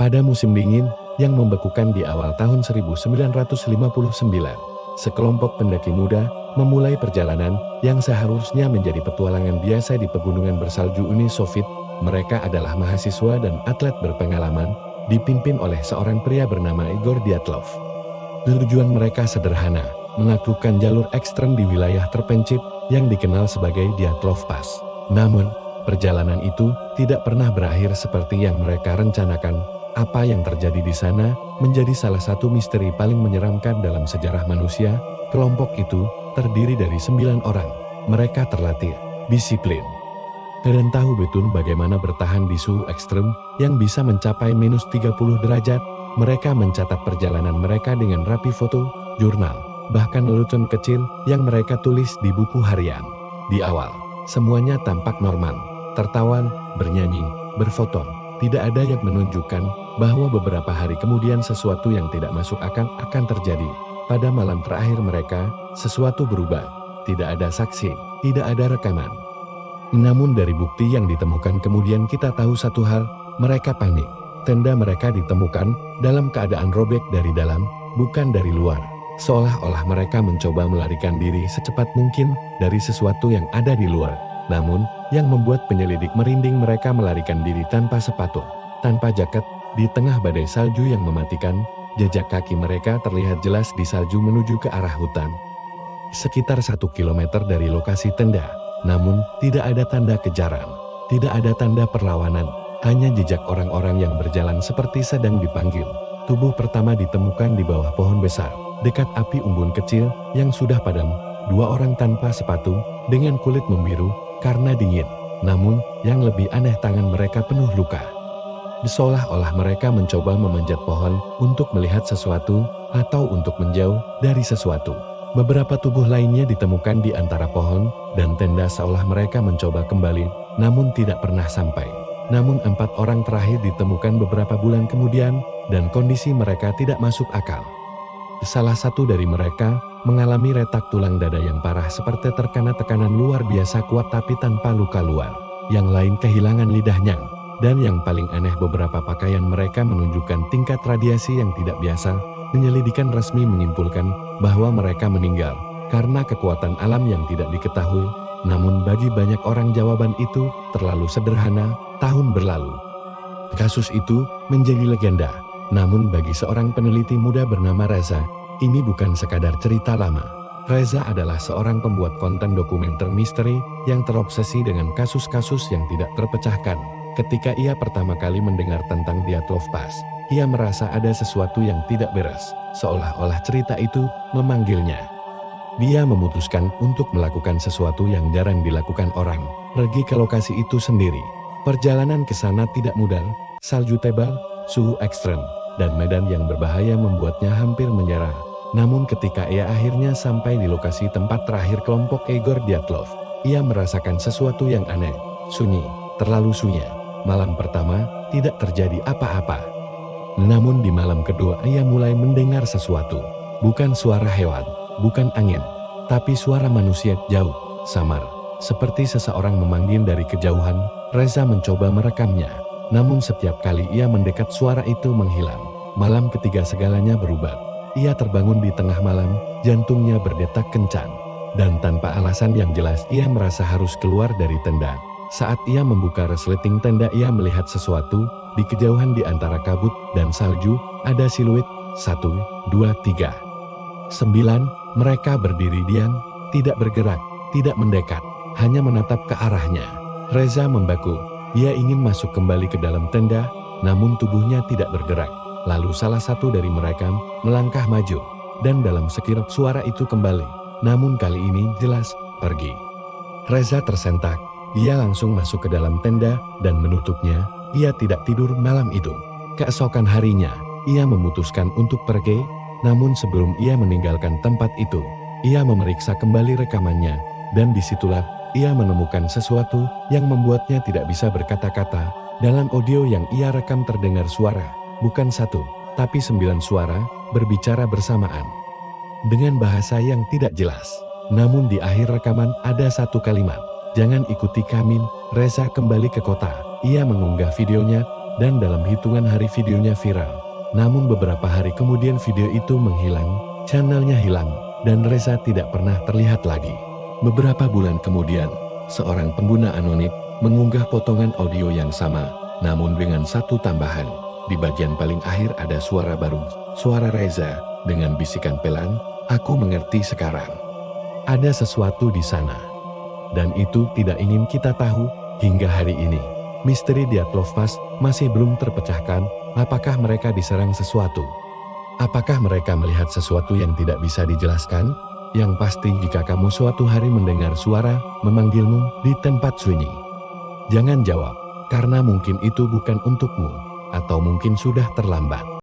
Pada musim dingin yang membekukan di awal tahun 1959, sekelompok pendaki muda memulai perjalanan yang seharusnya menjadi petualangan biasa di pegunungan bersalju Uni Soviet. Mereka adalah mahasiswa dan atlet berpengalaman, dipimpin oleh seorang pria bernama Igor Dyatlov. Tujuan mereka sederhana, menaklukkan jalur ekstrem di wilayah terpencil yang dikenal sebagai Dyatlov Pass. Namun, perjalanan itu tidak pernah berakhir seperti yang mereka rencanakan. Apa yang terjadi di sana menjadi salah satu misteri paling menyeramkan dalam sejarah manusia. Kelompok itu terdiri dari 9 orang. Mereka terlatih, disiplin, dan tahu betul bagaimana bertahan di suhu ekstrem yang bisa mencapai minus 30 derajat. Mereka mencatat perjalanan mereka dengan rapi foto, jurnal, bahkan lelucon kecil yang mereka tulis di buku harian. Di awal, semuanya tampak normal, tertawa, bernyanyi, berfoto. Tidak ada yang menunjukkan bahwa beberapa hari kemudian sesuatu yang tidak masuk akal akan terjadi. Pada malam terakhir mereka, sesuatu berubah. Tidak ada saksi, tidak ada rekaman. Namun dari bukti yang ditemukan kemudian kita tahu satu hal, mereka panik. Tenda mereka ditemukan dalam keadaan robek dari dalam, bukan dari luar. Seolah-olah mereka mencoba melarikan diri secepat mungkin dari sesuatu yang ada di luar. Namun, yang membuat penyelidik merinding, mereka melarikan diri tanpa sepatu, tanpa jaket, di tengah badai salju yang mematikan. Jejak kaki mereka terlihat jelas di salju menuju ke arah hutan. Sekitar 1 kilometer dari lokasi tenda. Namun, tidak ada tanda kejaran, tidak ada tanda perlawanan, hanya jejak orang-orang yang berjalan seperti sedang dipanggil. Tubuh pertama ditemukan di bawah pohon besar, dekat api unggun kecil yang sudah padam. 2 orang tanpa sepatu, dengan kulit membiru, karena dingin. Namun, yang lebih aneh, tangan mereka penuh luka. Seolah-olah mereka mencoba memanjat pohon untuk melihat sesuatu, atau untuk menjauh dari sesuatu. Beberapa tubuh lainnya ditemukan di antara pohon dan tenda, seolah mereka mencoba kembali, namun tidak pernah sampai. Namun 4 orang terakhir ditemukan beberapa bulan kemudian, dan kondisi mereka tidak masuk akal. Salah satu dari mereka mengalami retak tulang dada yang parah seperti terkena tekanan luar biasa kuat tapi tanpa luka luar. Yang lain kehilangan lidahnya. Dan yang paling aneh, beberapa pakaian mereka menunjukkan tingkat radiasi yang tidak biasa. Penyelidikan resmi menyimpulkan bahwa mereka meninggal karena kekuatan alam yang tidak diketahui. Namun bagi banyak orang jawaban itu terlalu sederhana. Tahun berlalu, kasus itu menjadi legenda. Namun bagi seorang peneliti muda bernama Reza, ini bukan sekadar cerita lama. Reza adalah seorang pembuat konten dokumenter misteri yang terobsesi dengan kasus-kasus yang tidak terpecahkan. Ketika ia pertama kali mendengar tentang Dyatlov Pass, ia merasa ada sesuatu yang tidak beres, seolah-olah cerita itu memanggilnya. Dia memutuskan untuk melakukan sesuatu yang jarang dilakukan orang, pergi ke lokasi itu sendiri. Perjalanan ke sana tidak mudah, salju tebal, suhu ekstrem, dan medan yang berbahaya membuatnya hampir menyerah. Namun ketika ia akhirnya sampai di lokasi tempat terakhir kelompok Igor Dyatlov, ia merasakan sesuatu yang aneh, sunyi, terlalu sunyi. Malam pertama, tidak terjadi apa-apa. Namun di malam kedua ia mulai mendengar sesuatu. Bukan suara hewan, bukan angin, tapi suara manusia jauh, samar. Seperti seseorang memanggil dari kejauhan. Reza mencoba merekamnya. Namun setiap kali ia mendekat, suara itu menghilang. Malam ketiga segalanya berubah. Ia terbangun di tengah malam, jantungnya berdetak kencang. Dan tanpa alasan yang jelas ia merasa harus keluar dari tenda. Saat ia membuka resleting tenda, ia melihat sesuatu. Di kejauhan di antara kabut dan salju, ada siluet. 1, 2, 3. 9, mereka berdiri diam, tidak bergerak, tidak mendekat, hanya menatap ke arahnya. Reza membaku. Dia ingin masuk kembali ke dalam tenda, namun tubuhnya tidak bergerak. Lalu salah satu dari mereka melangkah maju, dan dalam sekirap suara itu kembali. Namun kali ini jelas, pergi. Reza tersentak. Dia langsung masuk ke dalam tenda dan menutupnya. Ia tidak tidur malam itu. Keesokan harinya, ia memutuskan untuk pergi. Namun sebelum ia meninggalkan tempat itu, ia memeriksa kembali rekamannya. Dan disitulah ia menemukan sesuatu yang membuatnya tidak bisa berkata-kata. Dalam audio yang ia rekam terdengar suara, bukan 1, tapi 9 suara, berbicara bersamaan. Dengan bahasa yang tidak jelas. Namun di akhir rekaman ada satu kalimat. Jangan ikuti kami. Reza kembali ke kota. Ia mengunggah videonya dan dalam hitungan hari videonya viral. Namun beberapa hari kemudian video itu menghilang, channelnya hilang, dan Reza tidak pernah terlihat lagi. Beberapa bulan kemudian, seorang pengguna anonim mengunggah potongan audio yang sama, namun dengan satu tambahan. Di bagian paling akhir ada suara baru, suara Reza, dengan bisikan pelan, "Aku mengerti sekarang. Ada sesuatu di sana. Dan itu tidak ingin kita tahu, hingga hari ini. Misteri Dyatlov masih belum terpecahkan. Apakah mereka diserang sesuatu? Apakah mereka melihat sesuatu yang tidak bisa dijelaskan? Yang pasti jika kamu suatu hari mendengar suara memanggilmu di tempat sunyi, jangan jawab, karena mungkin itu bukan untukmu, atau mungkin sudah terlambat."